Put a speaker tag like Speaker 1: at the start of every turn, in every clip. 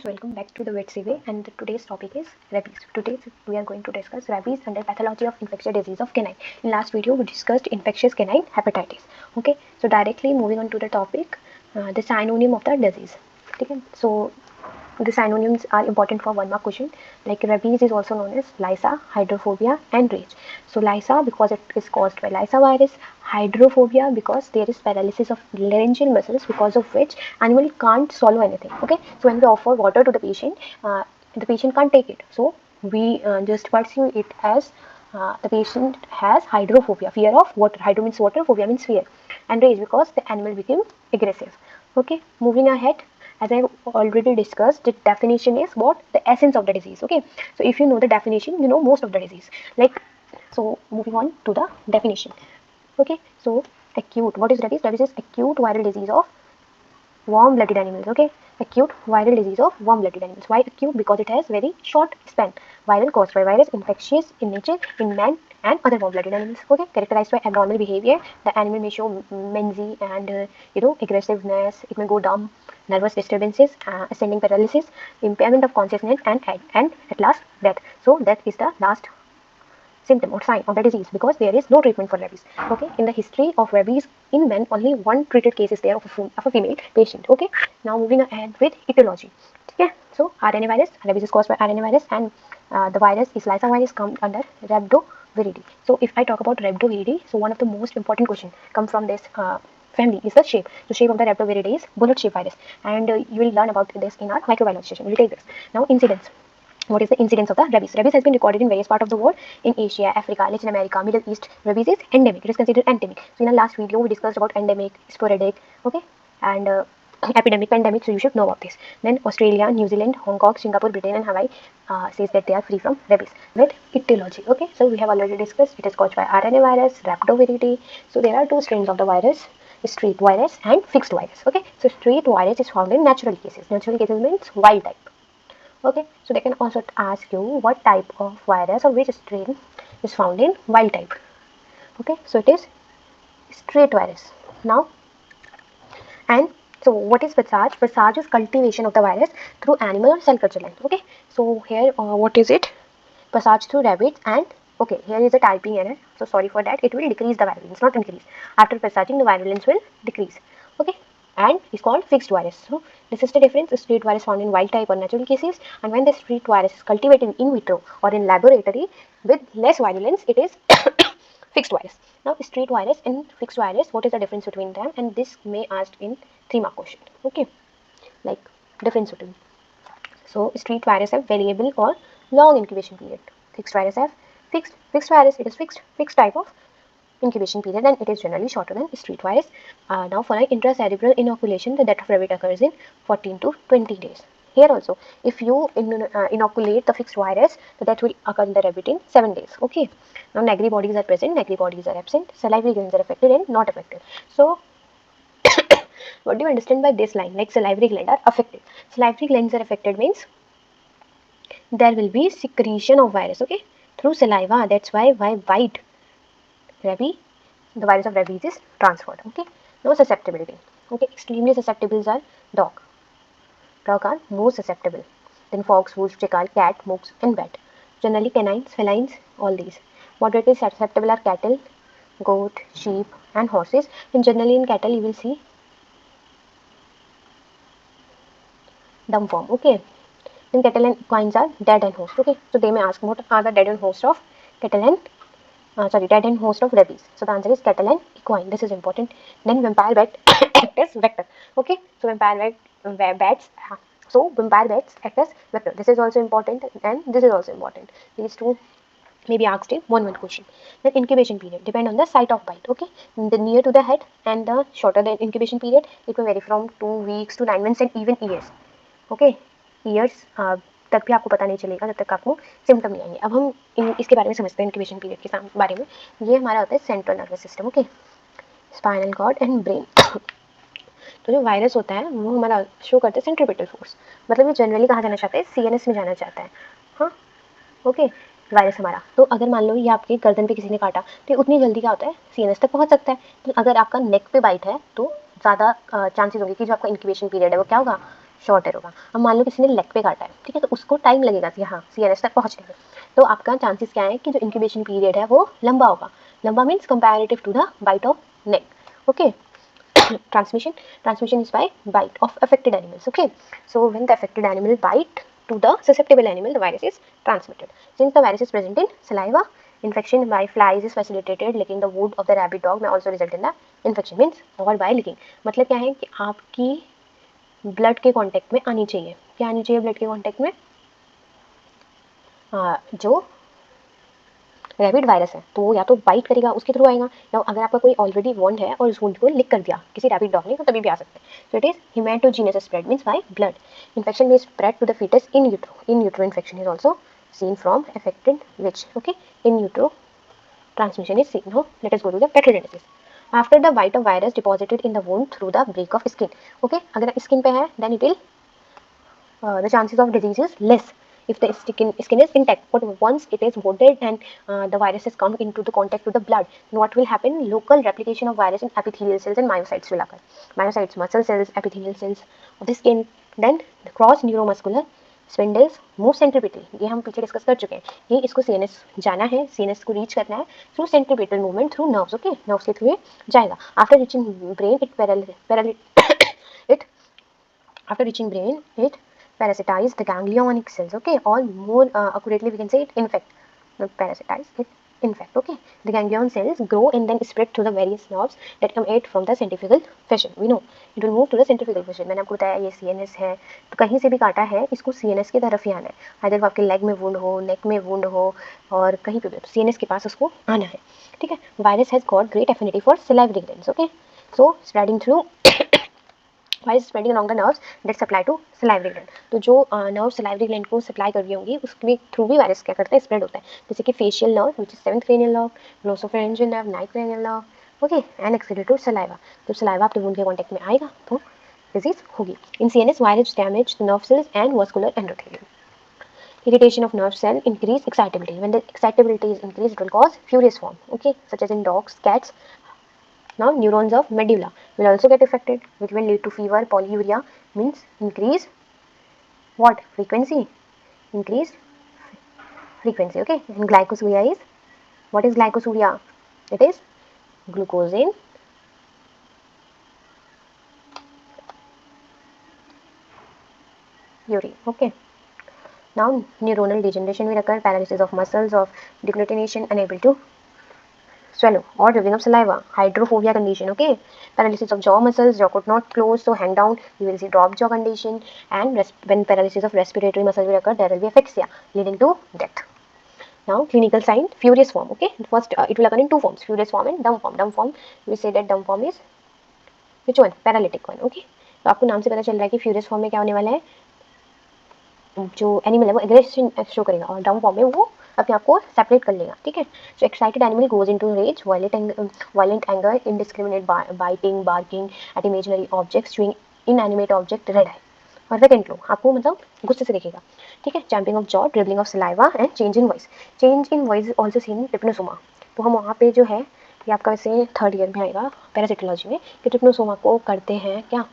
Speaker 1: Welcome back to the VetCV, and today's topic is rabies. Today we are going to discuss rabies under pathology of infectious disease of canine. In last video we discussed infectious canine hepatitis. Okay, so directly moving on to the topic, the synonym of the disease. Okay, so the synonyms are important for 1 mark question. Like rabies is also known as lysa, hydrophobia, and rage. So lysa because it is caused by lysa virus, hydrophobia because there is paralysis of laryngeal muscles because of which animal can't swallow anything. Okay, so when we offer water to the patient can't take it. So we just perceive it as the patient has hydrophobia, fear of water. Hydro means water, phobia means fear, and rage because the animal became aggressive. Okay, moving ahead, as I already discussed, the definition is what? The essence of the disease. Okay, so if you know the definition, you know most of the disease. So moving on to the definition. Okay, so acute. What is rabies? Rabies is acute viral disease of warm-blooded animals. Okay, acute viral disease of warm-blooded animals. Why acute? Because it has very short span. Viral caused by virus, infectious in nature in man and other warm-blooded animals. Okay, characterized by abnormal behavior. The animal may show mensy and aggressiveness. It may go dumb, nervous disturbances, ascending paralysis, impairment of consciousness, and at last death. So death is the last symptom or sign of the disease because there is no treatment for rabies. Okay, in the history of rabies in men, only one treated case is there of a female patient. Okay, now moving ahead with etiology. Yeah, so RNA virus, rabies is caused by RNA virus, and the virus is lysa virus, comes under rhabdoviridae. So if I talk about rhabdoviridae, so one of the most important question come from this family is the shape. The shape of the rhabdoviridae is bullet shape virus, and you will learn about this in our microbiology session. We'll take this now. Incidence. What is the incidence of the rabies? Rabies has been recorded in various parts of the world. In Asia, Africa, Latin America, Middle East, rabies is endemic. It is considered endemic. So in our last video, we discussed about endemic, sporadic, okay, and epidemic, pandemic. So you should know about this. Then Australia, New Zealand, Hong Kong, Singapore, Britain, and Hawaii says that they are free from rabies. With etiology, okay. So we have already discussed. It is caused by RNA virus, rhabdoviridae. So there are two strains of the virus: street virus and fixed virus. Okay. So street virus is found in natural cases. Natural cases means wild type. Okay, so they can also ask you what type of virus or which strain is found in wild type. Okay, so it is street virus. Now, and so what is passage? Passage is cultivation of the virus through animal or cell culture line. Okay, so here what is it? Passage through rabbits, and okay, here is a typing error. So sorry for that. It will decrease the virulence, not increase. After passaging, the virulence will decrease. Okay, and is called fixed virus. So this is the difference. Street virus found in wild type or natural cases, and when the street virus is cultivated in vitro or in laboratory with less virulence, it is fixed virus. Now street virus and fixed virus, what is the difference between them? And this may asked in 3-mark question. Okay, like difference between. So street virus have variable or long incubation period. Fixed virus have fixed virus. It is fixed type of incubation period, and it is generally shorter than street virus. Now for an intracerebral inoculation, the death of rabbit occurs in 14 to 20 days. Here also, if you inoculate the fixed virus, the death will occur in the rabbit in 7 days. Okay. Now negri bodies are present, negri bodies are absent, salivary glands are affected and not affected. So what do you understand by this line? Like salivary glands are affected. Salivary glands are affected means there will be secretion of virus. Okay, through saliva. That's why white rabies, the virus of rabies is transferred. Okay, no susceptibility. Okay, extremely susceptible are dog. Dog are most susceptible. Then fox, wolf, jackal, cat, mooks, and bat. Generally canines, felines, all these. Moderately susceptible are cattle, goat, sheep, and horses. And generally in cattle you will see dumb form. Okay. Then cattle and equines are dead and host. Okay, so they may ask what are the dead and host of cattle and dead and host of rabies. So the answer is cattle and equine. This is important. Then vampire bat act as vector. Okay, so vampire bats. So vampire bats act as vector. This is also important, and this is also important. These two may be asked in one question. Then incubation period depend on the site of bite. Okay, the near to the head and the shorter the incubation period, it may vary from 2 weeks to 9 months and even years. Okay, years तक भी आपको पता नहीं चलेगा जब तक आपको symptom नहीं आएंगे. अब हम इसके बारे में समझते हैं इंक्यूबेशन पीरियड के बारे में. ये हमारा होता है central nervous system. Okay, spinal cord and brain. तो जो वायरस होता है वो हमारा शो करता है सेंट्रीपिटल फोर्स. मतलब ये जनरली कहाँ जाना चाहता है? CNS में जाना चाहता है. हाँ, ओके, वायरस हमारा. तो अगर मान लो ये आपके गर्दन पे किसी ने काटा तो उतनी जल्दी क्या होता है? CNS तक पहुँच सकता है. तो अगर आपका नेक पे बाइट है तो ज़्यादा चांसेस होंगे कि जो आपका इंक्यूबेशन पीरियड है वो क्या होगा? शॉर्टर होगा। अब मान लो किसी ने लेग पे काटा है, ठीक है, तो उसको टाइम लगेगा यहाँ CNS तक पहुँचने में, तो आपका चांसेस क्या है कि जो इंक्यूबेशन पीरियड है वो लंबा होगा। लंबा means comparative to the bite of neck, okay. Transmission is by bite of affected animals, okay. So when the affected animal bite to the susceptible animal, the virus is transmitted. Since the virus is present in saliva, infection by flies is facilitated. Licking the wound of the rabid dog may also result in the infection, means और by licking, मतलब क्या है कि आपकी blood के contact में आनी चाहिए, क्या आनी चाहिए ब्लड के कांटेक्ट में, जो रैबिड वायरस है, तो या तो बाइट करेगा उसके थ्रू आएगा, या अगर आपका कोई ऑलरेडी वॉन्ड है और उस वॉन्ड को लिक कर दिया किसी रैबिड डॉग ने, तो तभी भी आ सकते हैं. So it is haematogenous spread means by blood. Infection में spread to the foetus in utero. In utero infection is also seen from affected which, okay, in utero transmission is seen. Now let us go to the pathogenesis. After the bite of virus deposited in the wound through the break of skin, okay, अगर skin पे है then it will the chances of disease is less if the skin is intact. But once it is wounded and the virus has come into the contact with the blood, then what will happen? Local replication of virus in epithelial cells and myocytes will occur. Myocytes, muscle cells, epithelial cells of the skin. Then the cross neuromuscular spindles move centripetal, ये हम पीछे discuss कर चुके हैं. ये इसको CNS जाना है, सीएनएस को रीच करना है through centripetal movement through nerves, okay, nerves के थ्रू जाएगा. After reaching brain it after reaching brain it parasitize the ganglionic cells, okay, or more accurately we can say it infect, not parasitize, it infect, okay. The ganglion cells grow and then spread to the various nerves that come out from the centrifugal fashion. We know it will move to the centrifugal fashion. मैंने आपको बताया ये CNS है, तो कहीं से भी काटा है इसको CNS की तरफ ही आना है. अगर आपके लेग में वुंड हो, नेक में वुंड हो, और कहीं पे भी CNS के पास उसको आना है, ठीक है. Virus has got great affinity for salivary glands, okay, so spreading through wise spreading along the nerves that supply to salivary gland. तो जो नर्व salivary gland को सप्लाई कर रही होंगी उसके थ्रू भी वायरस क्या करता है, स्प्रेड होता है. जैसे कि facial nerve which is 7th cranial nerve, glossopharyngeal nerve 9th cranial nerve, okay, and excreted to saliva. तो सलाइवा आपके वुंड के कांटेक्ट में आएगा तो डिजीज होगी. In CNS virus damage the nerve cells and vascular endothelium. Irritation of nerve cell increase excitability. When the excitability is increased, it will cause furious form, okay, such as in dogs, cats. Now neurons of medulla will also get affected, which will lead to fever. Polyuria means increase what? Frequency. Increase frequency, okay. And glycosuria is, what is glycosuria? It is glucose in urine, okay. Now neuronal degeneration will occur, paralysis of muscles, of degglutination, unable to swallow, or dribbling of saliva. Hydrophobia condition, okay, paralysis of jaw muscles, jaw could not close, so hang down, you will see drop jaw condition. And when paralysis of respiratory muscle will occur, there will be asphyxia leading to death. Now clinical sign, furious form, okay. First it will occur in two forms, furious form and dumb form. Dumb form, we say that dumb form is which one? Paralytic one, okay. तो आपको नाम से पता चल रहा है कि furious form में क्या होने वाला है, जो एनिमल है वो एग्रेशन शो करेगा, और डाउन फॉर्म में वो अपने आप को सेपरेट कर लेगा, ठीक है. So excited animal goes into rage, violent anger, indiscriminate biting, barking at imaginary objects, chewing inanimate object, red eye, और वैकेंट लो, आपको मतलब गुस्से से देखेगा, ठीक है. Jumping of jaw, dribbling of saliva and change in voice. Change in voice also seen in trypanosoma. तो हम वहाँ पे जो है ये आपका वैसे 3rd ईयर में आएगा पैरासिटोलॉजी में कि ट्रिप्नोसोमा को करते हैं क्या,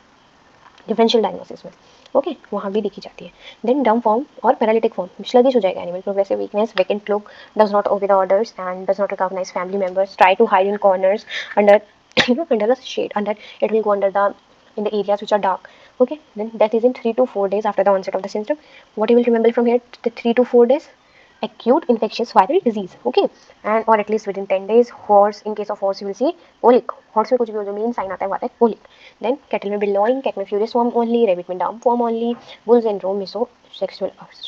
Speaker 1: डिफरेंशियल डायग्नोसिस में, ओके, वहाँ भी देखी जाती है. देन डम फॉर्म और पैरालिटिक फॉर्म, स्लगिश हो जाएगा animal, progressive weakness, vacant look, does not obey the orders and does not recognise family members, try to hide in corners under under the shade, under it will go under the in the areas which are dark, okay. Then death is in 3 to 4 days after the onset of the symptom. What you will remember from here, the 3 to 4 days acute infectious viral disease, okay, and or at least within 10 days. Horse, in case of horse you will see colic. Horse में कुछ भी जो main sign आता है वो आता है colic. Then cattle में bellowing, cat में furious form only, rabbit में dumb form only, bull syndrome में so sexual urge.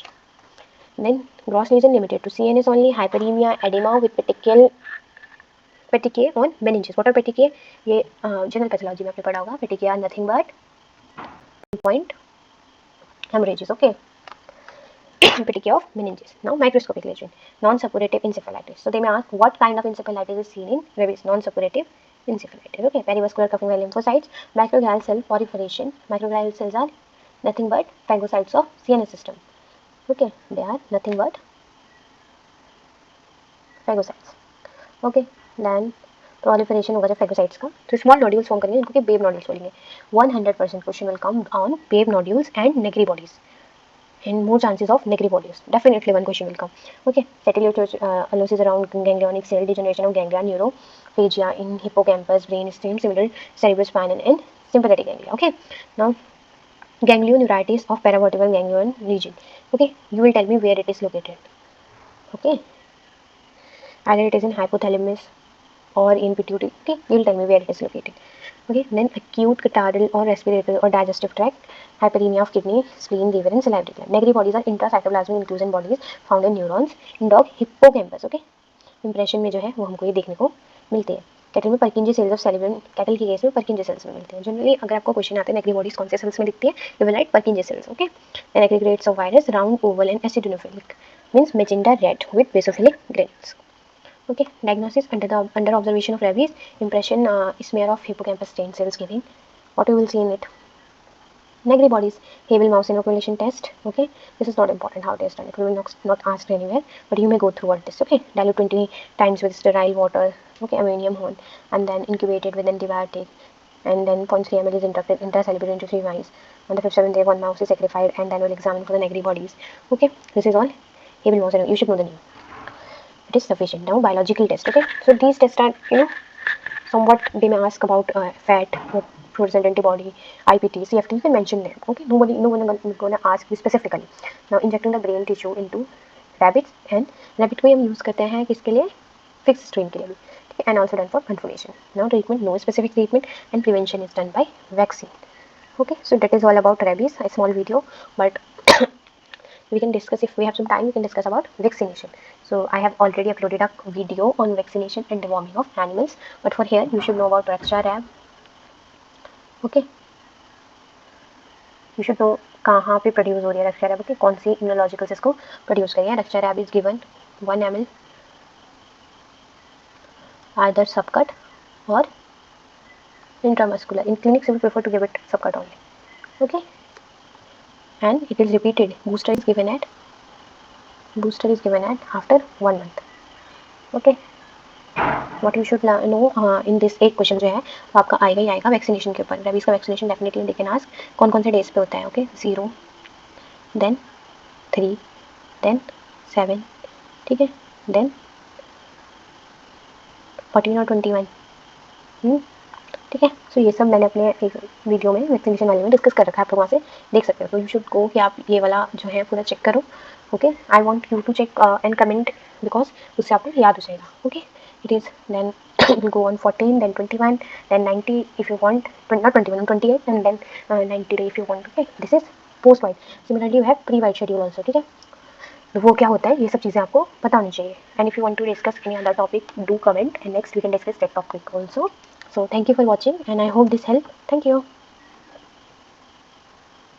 Speaker 1: Then gross lesion limited to CNS only, hyperemia, edema with petechiae on meninges. What are petechiae? ये general pathology में आपने पढ़ा होगा. petechiae are nothing but point hemorrhages, okay. Petechiae of meninges. Now microscopic lesion, non-suppurative encephalitis. So they may ask what kind of encephalitis is seen in rabies. Non-suppurative encephalitis, okay. Perivascular cuffing by lymphocytes, microglial cell proliferation. Microglial cells are nothing but phagocytes of CNS system, okay. They are nothing but phagocytes, okay. Then proliferation होगा जब phagocytes का, तो small nodules form करेंगे इनको babe nodules बोलेंगे. 100% question will come on Babes nodules and Negri bodies and more chances of negri bodies. Definitely one question will come. Okay, cellulosis around ganglionic cell, degeneration of ganglia, neurophagia in hippocampus, brain stem, similar cerebrospinal and sympathetic ganglia. Okay, now ganglioneuritis of paravertebral ganglion region. Okay, you will tell me where it is located. Okay, either it is in hypothalamus or in pituitary. Okay, you will tell me where it is located. Okay, then acute catarrhal or respiratory or digestive tract, hyperemia of kidney, spleen, liver and salivary gland. Negri bodies are intracytoplasmic inclusion bodies found in neurons in dog hippocampus. Okay, impression में जो है वो हमको ये देखने को मिलते हैं. कैटल में परकिंजी सेल्स ऑफ सेलिब्रन, कैटल की केस में परकिंजी सेल्स में मिलते हैं. जनरली अगर आपको क्वेश्चन आते हैं नेग्री बॉडीज कौन से सेल्स में दिखती है, you will write Purkinje cells. Okay, then aggregates of virus round oval and acidophilic means magenta red with basophilic grains. Okay, diagnosis under observation of rabies, impression smear of hippocampus stain cells giving. What you will see in it? Negri bodies, Havel mouse inoculation test. Okay, this is not important how it is done. It will not asked anywhere, but you may go through all this. Okay, dilute 20 times with sterile water. Okay, ammonium horn, and then incubated with antibiotic, and then 0.3 ml is intracellular into 3 mice. On the 5th 7th day, one mouse is sacrificed, and then we'll examine for the Negri bodies. Okay, this is all Havel mouse. You should know the name. It is sufficient. Now biological test. Okay, so these tests are somewhat they may ask about fat, fluorescent antibody, IPT, CFT. You can mention them. Okay, no one gonna ask you specifically. Now injecting the brain tissue into rabbits, and rabbit को हम use करते हैं किसके लिए, fixed strain के लिए भी, and also done for confirmation. Now treatment, no specific treatment, and prevention is done by vaccine. Okay, so that is all about rabies. A small video, but we can discuss, if we have some time we can discuss about vaccination. So I have already uploaded a video on vaccination and deworming of animals, but for here you should know about RHABDOVIRUS. Okay, you should know कहाँ पे produce हो रही है RHABDOVIRUS. Okay, कौन सी immunological इसको produce करी है. RHABDOVIRUS is given 1 ml either subcut or intramuscular. In clinics we prefer to give it subcut only. Okay, and it is repeated. Booster is given at after 1 month. Okay, what you should know in this एक question जो है वो आपका आएगा ही आएगा vaccination के ऊपर. Rabies का vaccination definitely they can ask कौन कौन से डेज पे होता है. ओके, 0, देन 3, देन 7, ठीक है, देन 14 और 21. ठीक है. सो ये सब मैंने अपने एक वीडियो में वैक्सीनेशन वाले में डिस्कस कर रखा है, आप लोग वहाँ से देख सकते हो. तो यू शुड गो कि आप ये वाला जो है पूरा चेक करो. Okay, I want you to check and comment because उससे आपको याद हो जाएगा. Okay, it is then go on 14, then 21, then 90 if you want, not 21, 28, and then 90 day if you want. Okay, this is post white. Similarly you have pre white schedule also. ठीक है, तो वो क्या होता है, ये सब चीज़ें आपको पता होनी चाहिए. And if you want to discuss any other topic, do comment, and next we can discuss that topic also. So thank you for watching, and I hope this helped. Thank you.